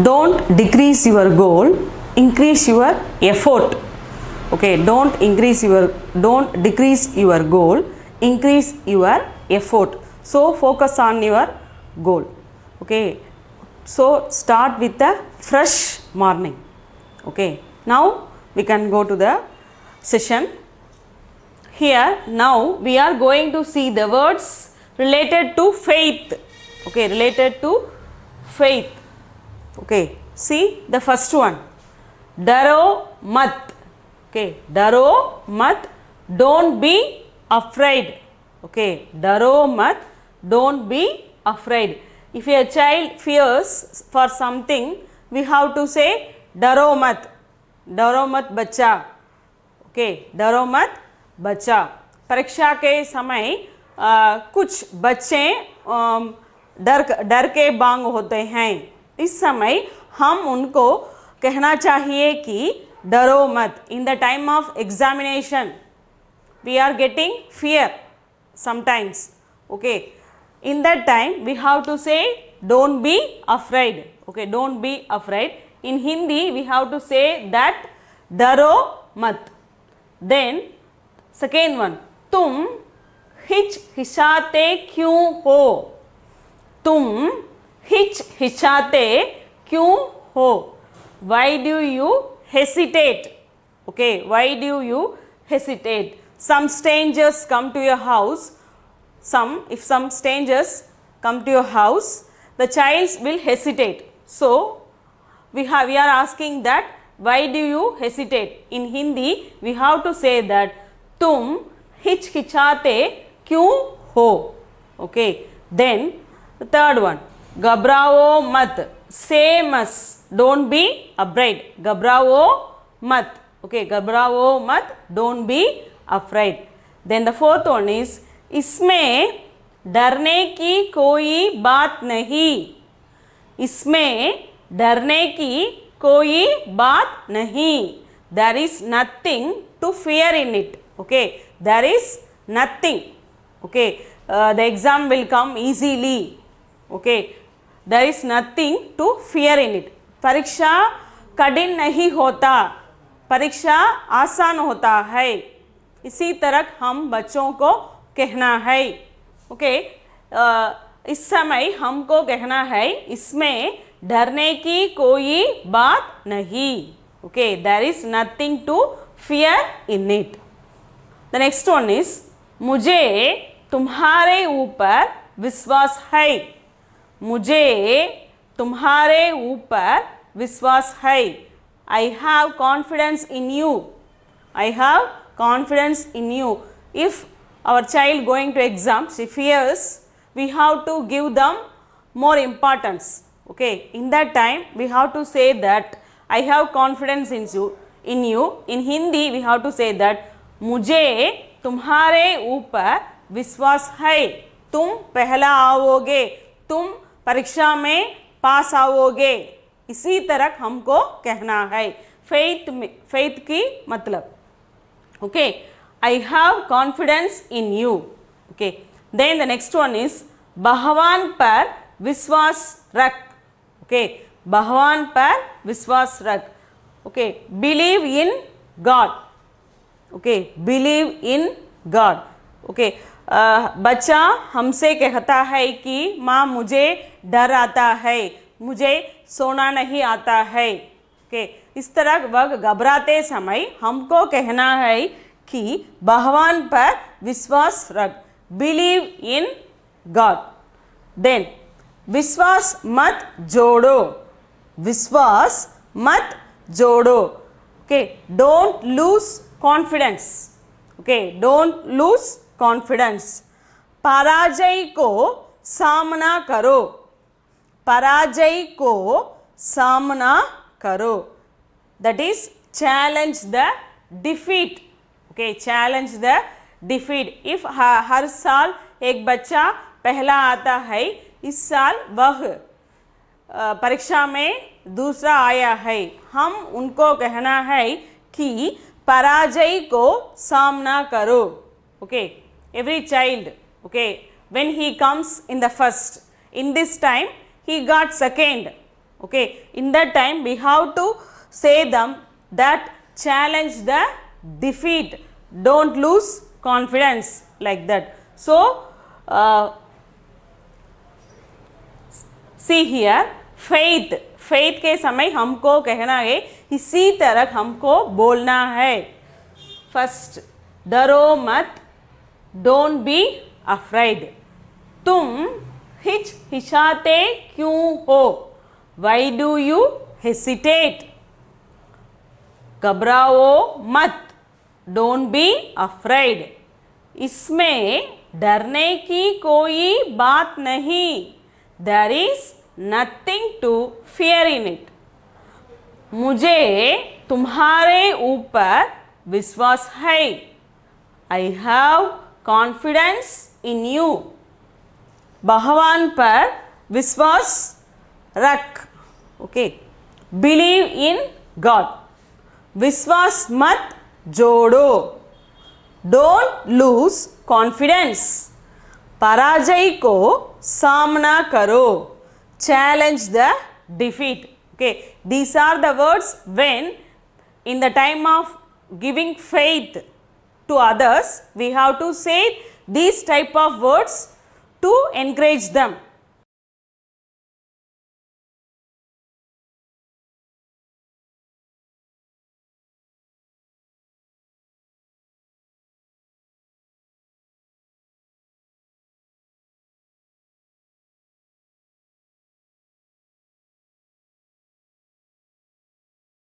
don't decrease your goal, increase your effort. Okay, don't decrease your goal, increase your effort. So focus on your goal. Okay, so start with the fresh morning. Okay, now we can go to the session. Here now we are going to see the words related to faith. Okay, related to faith. Okay, see the first one, daro mat. Okay, daro mat, don't be afraid. Okay, daro mat, don't be afraid. If a child fears for something, we have to say daro mat bacha. Okay, daro mat bacha. परीक्षा के समय कुछ बच्चे डर के बांग होते हैं. इस समय हम उनको कहना चाहिए कि डरो मत. In the time of examination we are getting fear sometimes. Okay, in that time we have to say don't be afraid. Okay, don't be afraid. In Hindi we have to say that डरो मत. Then second one, तुम हिचकिचाते क्यों हो. तुम हिचकिचाते क्यों हो. Why do you hesitate. Okay, why do you hesitate. Some strangers come to your house. If some strangers come to your house, the child will hesitate. So we are asking that why do you hesitate. In Hindi we have to say that तुम हिचकिचाते क्यों हो. Okay, then the third one, घबराओ मत. Say must, don't be afraid. घबराओ मत. Okay, घबराओ मत, don't be afraid. Then the fourth one is, इसमें डरने की कोई बात नहीं. इसमें डरने की कोई बात नहीं. There is nothing to fear in it. Okay, there is nothing. Okay, the exam will come easily. Okay, there is nothing to fear in it. परीक्षा कठिन नहीं होता, परीक्षा आसान होता है. इसी तरह हम बच्चों को कहना है. ओके, इस समय हमको कहना है इसमें डरने की कोई बात नहीं. Okay, there is nothing to fear in it. The next one is, मुझे तुम्हारे ऊपर विश्वास है. मुझे तुम्हारे ऊपर विश्वास है. I have confidence in you. I have confidence in you. If our child going to exam, she fears, we have to give them more importance. Okay, in that time we have to say that I have confidence in you. In Hindi we have to say that मुझे तुम्हारे ऊपर विश्वास है. तुम पहला आओगे, तुम परीक्षा में पास आओगे. इसी तरह हमको कहना है. फेथ की मतलब. Okay, I have confidence in you. Okay, then the next one is, भगवान पर विश्वास रख. ओके, भगवान पर विश्वास रख. Okay, believe in God. Okay, believe in God. Okay, बच्चा हमसे कहता है कि माँ मुझे डर आता है, मुझे सोना नहीं आता है. ओके, इस तरह वह घबराते समय हमको कहना है कि भगवान पर विश्वास रख. Believe in God. देन विश्वास मत जोड़ो. विश्वास मत जोड़ो. Okay, don't lose confidence. Okay, don't lose confidence. पराजय को सामना करो. पराजय को सामना करो. That is challenge the defeat. Okay, challenge the defeat. If हर साल एक बच्चा पहला आता है, इस साल वह परीक्षा में दूसरा आया है, हम उनको कहना है कि पराजय को सामना करो. Okay, every child, okay, when he comes in the first, in this time he got second. Okay, in that time we have to say them that challenge the defeat, don't lose confidence, like that. So see here, faith, faith के समय हमको कहना है, इसी तरह हमको बोलना है. फर्स्ट, डरो मत, डोंट बी अफ्रेड. तुम हिचकिचाते क्यों हो? Why do you hesitate? घबराओ मत, डोंट बी अफ्रेड. इसमें डरने की कोई बात नहीं. There is nothing to fear in it. मुझे तुम्हारे ऊपर विश्वास है. I have confidence in you. भगवान पर विश्वास रख. Okay, believe in God. विश्वास मत जोड़ो. Don't lose confidence. पराजय को सामना करो. Challenge the defeat. Okay, these are the words when in the time of giving faith to others we have to say these type of words to encourage them.